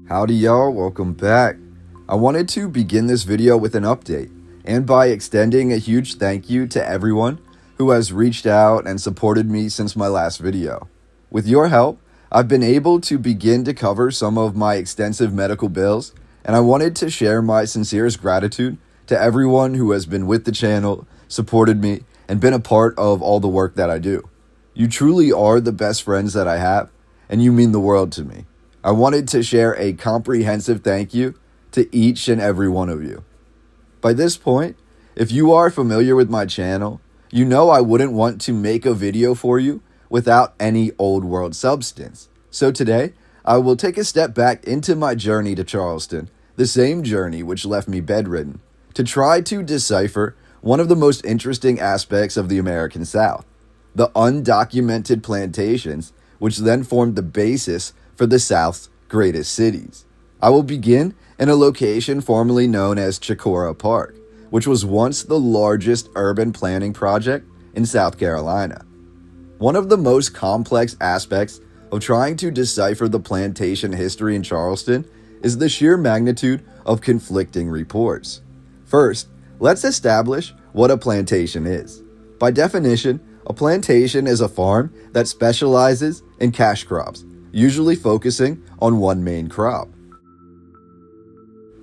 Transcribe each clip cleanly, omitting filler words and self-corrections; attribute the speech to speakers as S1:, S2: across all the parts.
S1: Howdy y'all, welcome back. I wanted to begin this video with an update, and by extending a huge thank you to everyone who has reached out and supported me since my last video. With your help, I've been able to begin to cover some of my extensive medical bills, and I wanted to share my sincerest gratitude to everyone who has been with the channel, supported me, and been a part of all the work that I do. You truly are the best friends that I have, and you mean the world to me. I wanted to share a comprehensive thank you to each and every one of you. By this point, if you are familiar with my channel, you know I wouldn't want to make a video for you without any old world substance. So today, I will take a step back into my journey to Charleston, the same journey which left me bedridden, to try to decipher one of the most interesting aspects of the American South, the undocumented plantations, which then formed the basis for the South's greatest cities. I will begin in a location formerly known as Chicora Park, which was once the largest urban planning project in South Carolina. One of the most complex aspects of trying to decipher the plantation history in Charleston is the sheer magnitude of conflicting reports. First, let's establish what a plantation is. By definition, a plantation is a farm that specializes in cash crops, usually focusing on one main crop.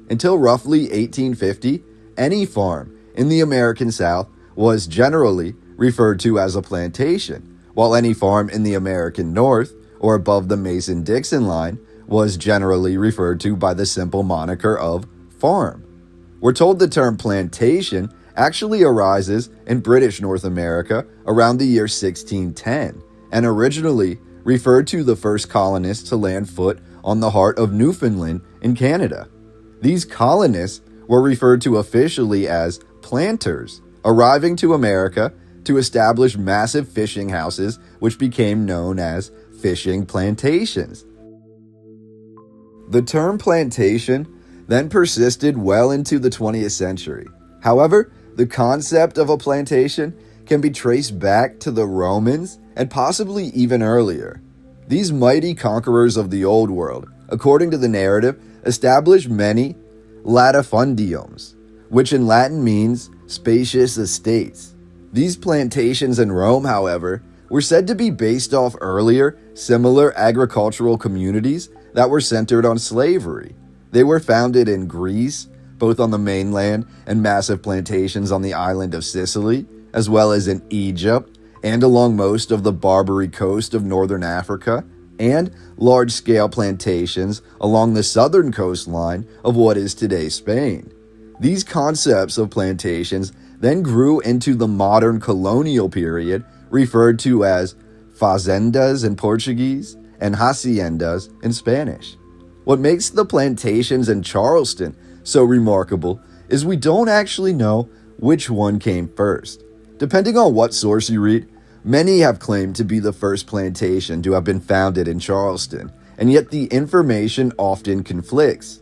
S1: Until roughly 1850, any farm in the American South was generally referred to as a plantation, while any farm in the American North, or above the Mason-Dixon line, was generally referred to by the simple moniker of farm. We're told the term plantation actually arises in British North America around the year 1610, and originally referred to the first colonists to land foot on the heart of Newfoundland in Canada. These colonists were referred to officially as planters, arriving to America to establish massive fishing houses which became known as fishing plantations. The term plantation then persisted well into the 20th century. However, the concept of a plantation can be traced back to the Romans and possibly even earlier. These mighty conquerors of the Old World, according to the narrative, established many latifundiums, which in Latin means spacious estates. These plantations in Rome, however, were said to be based off earlier, similar agricultural communities that were centered on slavery. They were founded in Greece, both on the mainland and massive plantations on the island of Sicily, as well as in Egypt, and along most of the Barbary coast of northern Africa, and large-scale plantations along the southern coastline of what is today Spain. These concepts of plantations then grew into the modern colonial period, referred to as fazendas in Portuguese and haciendas in Spanish. What makes the plantations in Charleston so remarkable is we don't actually know which one came first. Depending on what source you read, many have claimed to be the first plantation to have been founded in Charleston, and yet the information often conflicts.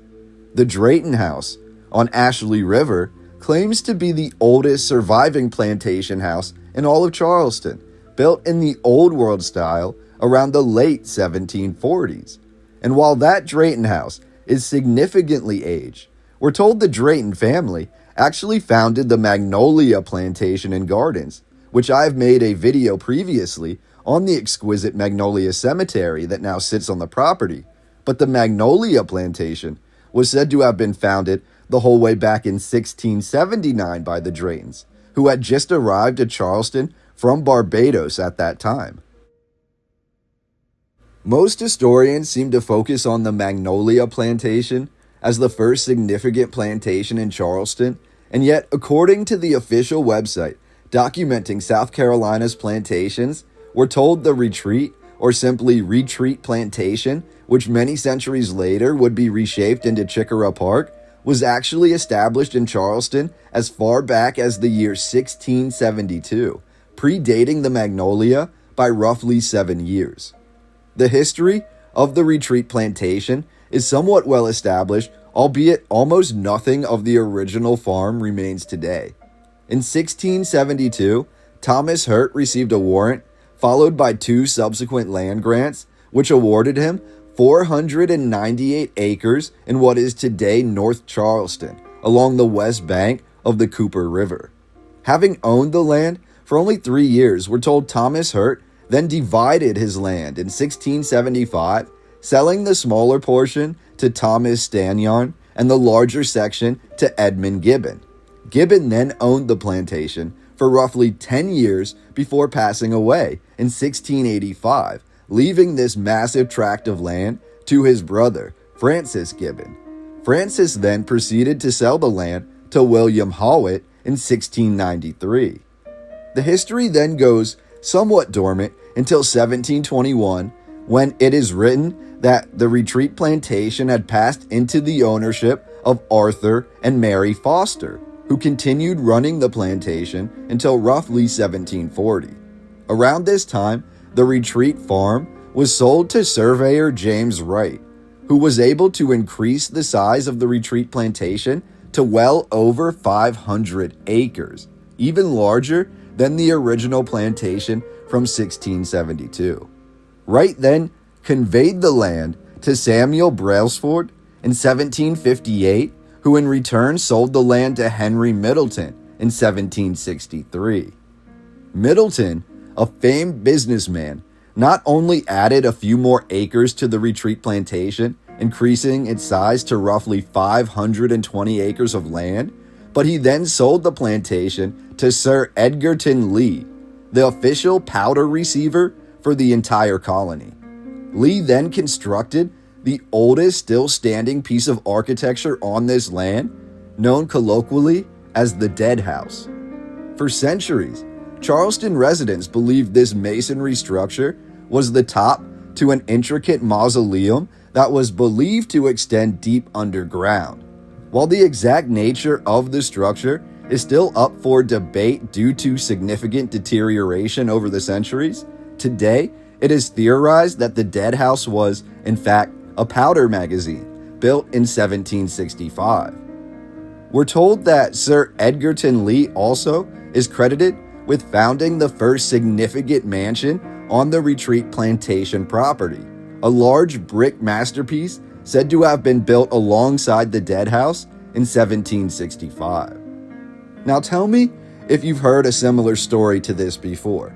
S1: The Drayton House on Ashley River claims to be the oldest surviving plantation house in all of Charleston, built in the Old World style around the late 1740s. And while that Drayton House is significantly aged, we're told the Drayton family actually founded the Magnolia Plantation and Gardens, which I've made a video previously on the exquisite Magnolia Cemetery that now sits on the property. But the Magnolia Plantation was said to have been founded the whole way back in 1679 by the Draytons, who had just arrived at Charleston from Barbados at that time. Most historians seem to focus on the Magnolia Plantation as the first significant plantation in Charleston, and yet, according to the official website documenting South Carolina's plantations, we're told the Retreat, or simply Retreat Plantation, which many centuries later would be reshaped into Chicora Park, was actually established in Charleston as far back as the year 1672, predating the Magnolia by roughly 7 years. The history of the Retreat Plantation is somewhat well established, albeit almost nothing of the original farm remains today. In 1672, Thomas Hurt received a warrant, followed by 2 subsequent land grants, which awarded him 498 acres in what is today North Charleston, along the west bank of the Cooper River. Having owned the land for only 3 years, we're told Thomas Hurt then divided his land in 1675, selling the smaller portion to Thomas Stanyarn and the larger section to Edmund Gibbon. Gibbon then owned the plantation for roughly 10 years before passing away in 1685, leaving this massive tract of land to his brother, Francis Gibbon. Francis then proceeded to sell the land to William Howitt in 1693. The history then goes somewhat dormant until 1721, when it is written that the Retreat Plantation had passed into the ownership of Arthur and Mary Foster, who continued running the plantation until roughly 1740. Around this time, the Retreat farm was sold to surveyor James Wright, who was able to increase the size of the Retreat Plantation to well over 500 acres, even larger than the original plantation from 1672. Wright then conveyed the land to Samuel Brailsford in 1758, who in return sold the land to Henry Middleton in 1763. Middleton, a famed businessman, not only added a few more acres to the Retreat Plantation, increasing its size to roughly 520 acres of land, but he then sold the plantation to Sir Edgerton Lee, the official powder receiver for the entire colony. Lee then constructed the oldest still standing piece of architecture on this land, known colloquially as the Dead House. For centuries, Charleston residents believed this masonry structure was the top to an intricate mausoleum that was believed to extend deep underground. While the exact nature of the structure is still up for debate due to significant deterioration over the centuries, today it is theorized that the Dead House was, in fact, a powder magazine built in 1765. We're told that Sir Edgerton Lee also is credited with founding the first significant mansion on the Retreat Plantation property, a large brick masterpiece said to have been built alongside the Dead House in 1765. Now tell me if you've heard a similar story to this before.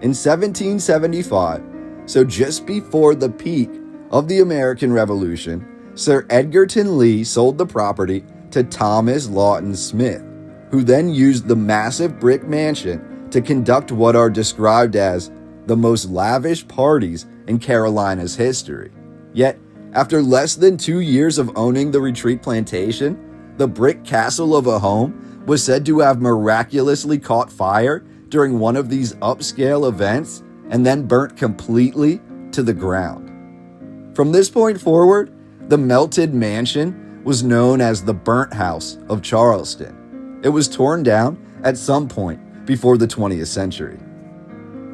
S1: In 1775, so just before the peak of the American Revolution, Sir Edgerton Lee sold the property to Thomas Lawton Smith, who then used the massive brick mansion to conduct what are described as the most lavish parties in Carolina's history. Yet, after less than 2 years of owning the Retreat Plantation, the brick castle of a home was said to have miraculously caught fire during one of these upscale events and then burnt completely to the ground. From this point forward, the melted mansion was known as the Burnt House of Charleston. It was torn down at some point before the 20th century.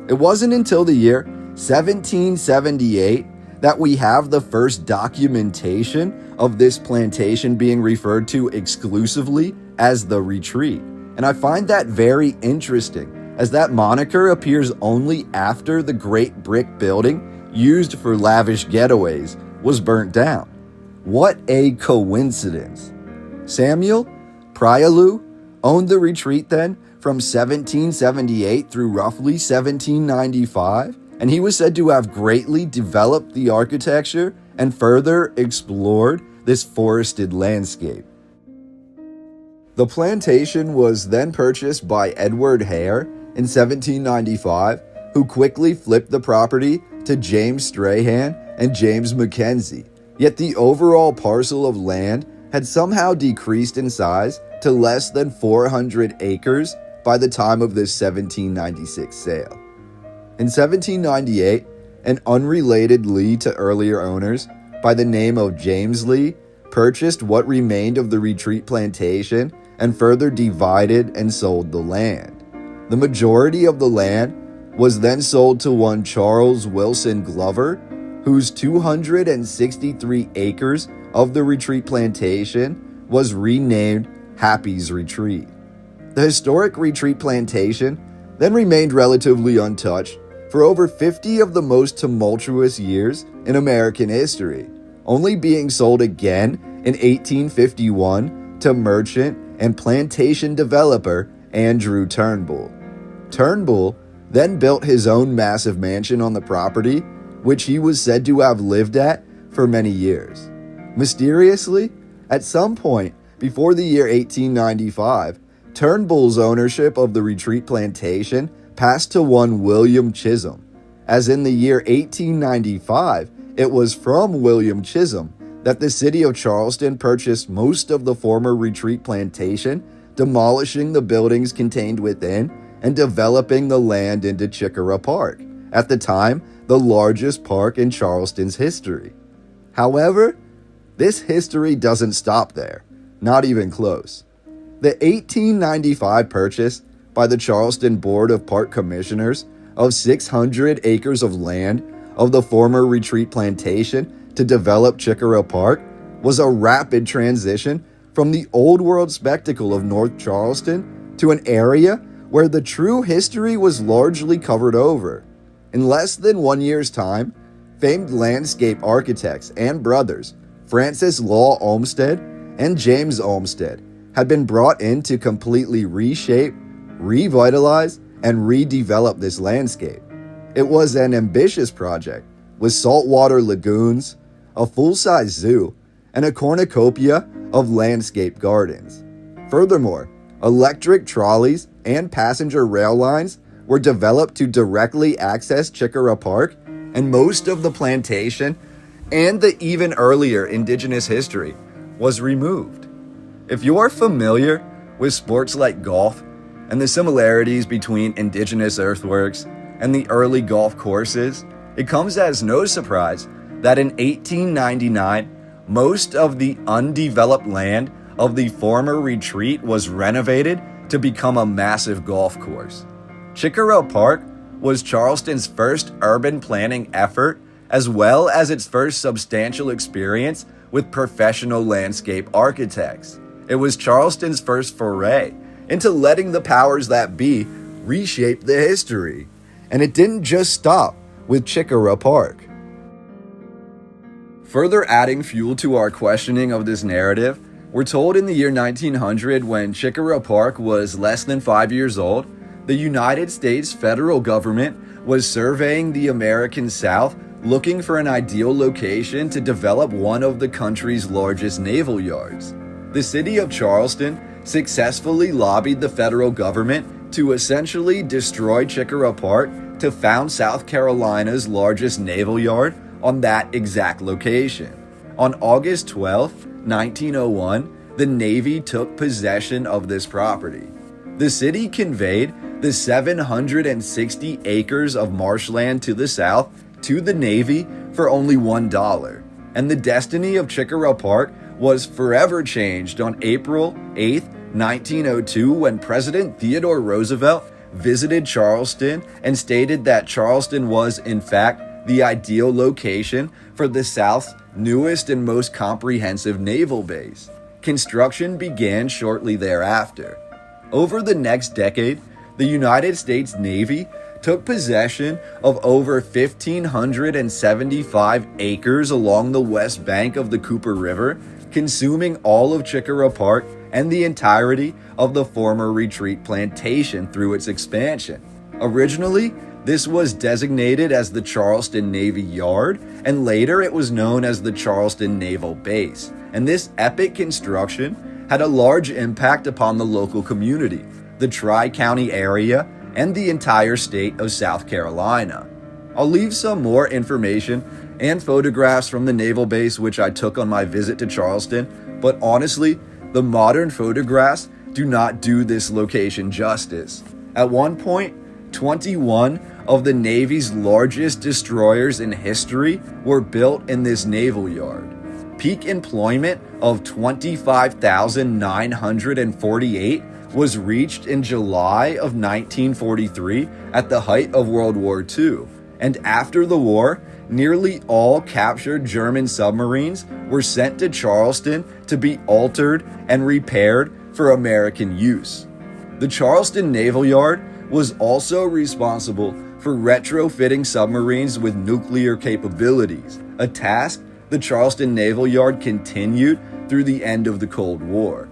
S1: It wasn't until the year 1778 that we have the first documentation of this plantation being referred to exclusively as the Retreat. And I find that very interesting, as that moniker appears only after the great brick building used for lavish getaways was burnt down. What a coincidence. Samuel Prialu owned the Retreat then from 1778 through roughly 1795, and he was said to have greatly developed the architecture and further explored this forested landscape. The plantation was then purchased by Edward Hare in 1795, who quickly flipped the property to James Strahan and James Mackenzie, yet the overall parcel of land had somehow decreased in size to less than 400 acres by the time of this 1796 sale. In 1798, an unrelated Lee to earlier owners by the name of James Lee purchased what remained of the Retreat Plantation and further divided and sold the land. The majority of the land was then sold to one Charles Wilson Glover, whose 263 acres of the Retreat Plantation was renamed Happy's Retreat. The historic Retreat Plantation then remained relatively untouched for over 50 of the most tumultuous years in American history, only being sold again in 1851 to merchant and plantation developer Andrew Turnbull. Turnbull then built his own massive mansion on the property, which he was said to have lived at for many years. Mysteriously, at some point before the year 1895, Turnbull's ownership of the Retreat Plantation passed to one William Chisholm, as in the year 1895, it was from William Chisholm that the city of Charleston purchased most of the former Retreat Plantation, demolishing the buildings contained within and developing the land into Chicora Park, at the time the largest park in Charleston's history. However, this history doesn't stop there, not even close. The 1895 purchase by the Charleston Board of Park Commissioners of 600 acres of land of the former Retreat Plantation to develop Chicora Park was a rapid transition from the old world spectacle of North Charleston to an area where the true history was largely covered over. In less than 1 year's time, famed landscape architects and brothers Francis Law Olmsted and James Olmsted had been brought in to completely reshape, revitalize, and redevelop this landscape. It was an ambitious project with saltwater lagoons, a full-size zoo, and a cornucopia of landscape gardens. Furthermore, electric trolleys and passenger rail lines were developed to directly access Chicora Park and most of the plantation, and the even earlier indigenous history was removed. If you're familiar with sports like golf and the similarities between indigenous earthworks and the early golf courses, it comes as no surprise that in 1899, most of the undeveloped land of the former retreat was renovated to become a massive golf course. Chicora Park was Charleston's first urban planning effort, as well as its first substantial experience with professional landscape architects. It was Charleston's first foray into letting the powers that be reshape the history. And it didn't just stop with Chicora Park. Further adding fuel to our questioning of this narrative, we're told in the year 1900, when Chicora Park was less than 5 years old, the United States federal government was surveying the American South, looking for an ideal location to develop one of the country's largest naval yards. The city of Charleston successfully lobbied the federal government to essentially destroy Chicora Park to found South Carolina's largest naval yard on that exact location. On August 12, 1901, the Navy took possession of this property. The city conveyed the 760 acres of marshland to the south to the Navy for only $1, and the destiny of Chicora Park was forever changed on April 8, 1902, when President Theodore Roosevelt visited Charleston and stated that Charleston was, in fact, the ideal location for the South's newest and most comprehensive naval base. Construction began shortly thereafter. Over the next decade, the United States Navy took possession of over 1,575 acres along the west bank of the Cooper River, consuming all of Chicora Park and the entirety of the former Retreat Plantation through its expansion. Originally, this was designated as the Charleston Navy Yard, and later it was known as the Charleston Naval Base. And this epic construction had a large impact upon the local community, the Tri-County area, and the entire state of South Carolina. I'll leave some more information and photographs from the naval base which I took on my visit to Charleston, but honestly, the modern photographs do not do this location justice. At one point, 21 of the Navy's largest destroyers in history were built in this naval yard. Peak employment of 25,948 was reached in July of 1943 at the height of World War II, and after the war, nearly all captured German submarines were sent to Charleston to be altered and repaired for American use. The Charleston Naval Yard was also responsible for retrofitting submarines with nuclear capabilities, a task the Charleston Naval Yard continued through the end of the Cold War.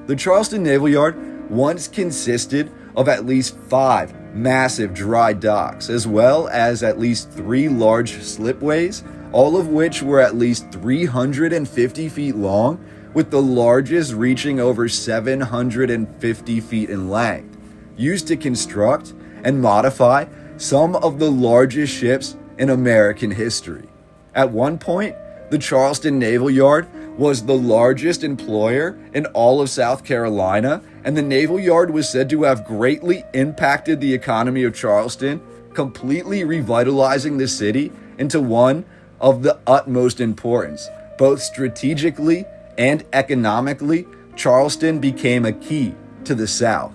S1: The Charleston Naval Yard once consisted of at least 5 massive dry docks, as well as at least 3 large slipways, all of which were at least 350 feet long, with the largest reaching over 750 feet in length, used to construct and modify some of the largest ships in American history. At one point, the Charleston Naval Yard was the largest employer in all of South Carolina, and the Naval Yard was said to have greatly impacted the economy of Charleston, completely revitalizing the city into one of the utmost importance. Both strategically and economically, Charleston became a key to the South.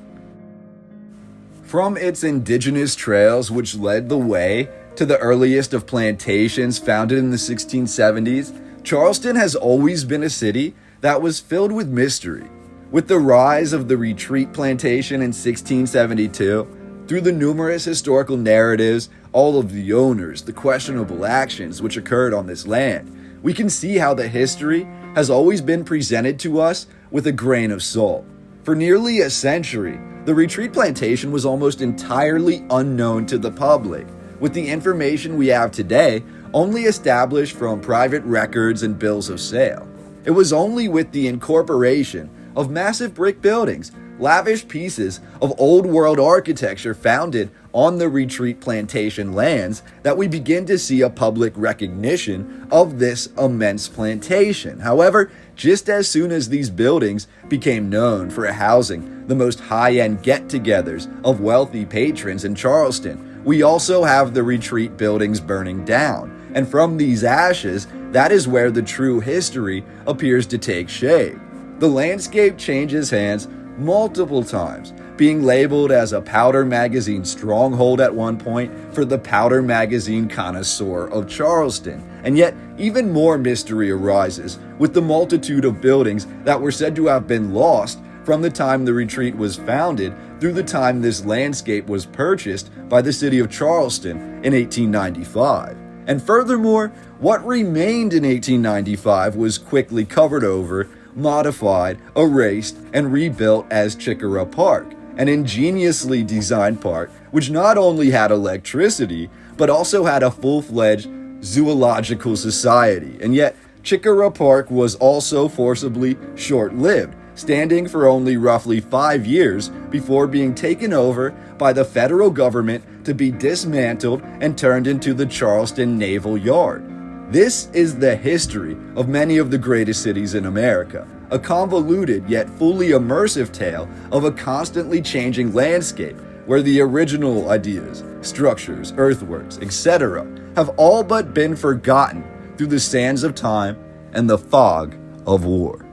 S1: From its indigenous trails, which led the way to the earliest of plantations founded in the 1670s, Charleston has always been a city that was filled with mystery. With the rise of the Retreat Plantation in 1672, through the numerous historical narratives, all of the owners, the questionable actions which occurred on this land, we can see how the history has always been presented to us with a grain of salt. For nearly a century, the Retreat Plantation was almost entirely unknown to the public, with the information we have today only established from private records and bills of sale. It was only with the incorporation of massive brick buildings, lavish pieces of old world architecture founded on the Retreat Plantation lands that we begin to see a public recognition of this immense plantation. However, just as soon as these buildings became known for housing the most high-end get-togethers of wealthy patrons in Charleston, we also have the Retreat buildings burning down. And from these ashes, that is where the true history appears to take shape. The landscape changes hands multiple times, being labeled as a powder magazine stronghold at one point for the powder magazine connoisseur of Charleston. And yet, even more mystery arises with the multitude of buildings that were said to have been lost from the time the retreat was founded through the time this landscape was purchased by the city of Charleston in 1895. And furthermore, what remained in 1895 was quickly covered over, modified, erased, and rebuilt as Chicora Park, an ingeniously designed park which not only had electricity, but also had a full-fledged zoological society. And yet, Chicora Park was also forcibly short-lived, standing for only roughly 5 years before being taken over by the federal government to be dismantled and turned into the Charleston Naval Yard. This is the history of many of the greatest cities in America, a convoluted yet fully immersive tale of a constantly changing landscape where the original ideas, structures, earthworks, etc. have all but been forgotten through the sands of time and the fog of war.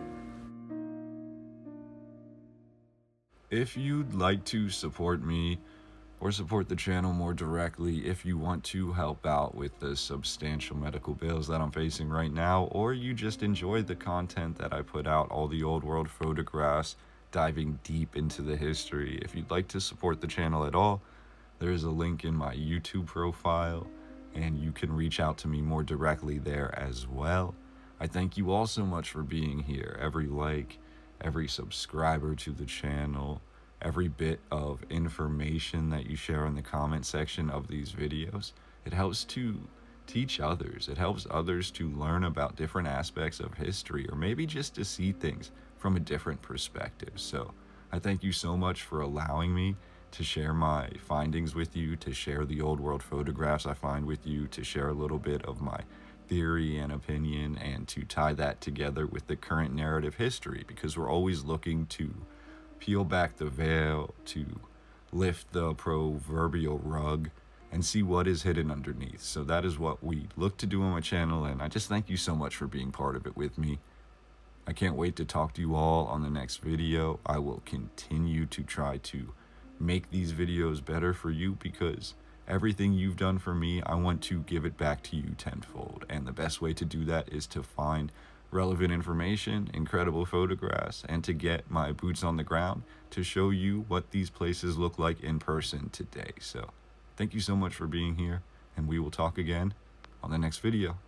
S2: If you'd like to support me or support the channel more directly, if you want to help out with the substantial medical bills that I'm facing right now, or you just enjoy the content that I put out, all the old world photographs, diving deep into the history, if you'd like to support the channel at all, there's a link in my YouTube profile, and you can reach out to me more directly there as well. I thank you all so much for being here. Every like, every subscriber to the channel, every bit of information that you share in the comment section of these videos, it helps to teach others. It helps others to learn about different aspects of history, or maybe just to see things from a different perspective. So I thank you so much for allowing me to share my findings with you, to share the old world photographs I find with you, to share a little bit of my theory and opinion, and to tie that together with the current narrative history, because we're always looking to peel back the veil, to lift the proverbial rug and see what is hidden underneath. So that is what we look to do on my channel, and I just thank you so much for being part of it with me. I can't wait to talk to you all on the next video. I will continue to try to make these videos better for you, because everything you've done for me, I want to give it back to you tenfold. And the best way to do that is to find relevant information, incredible photographs, and to get my boots on the ground to show you what these places look like in person today. So Thank you so much for being here, and we will talk again on the next video.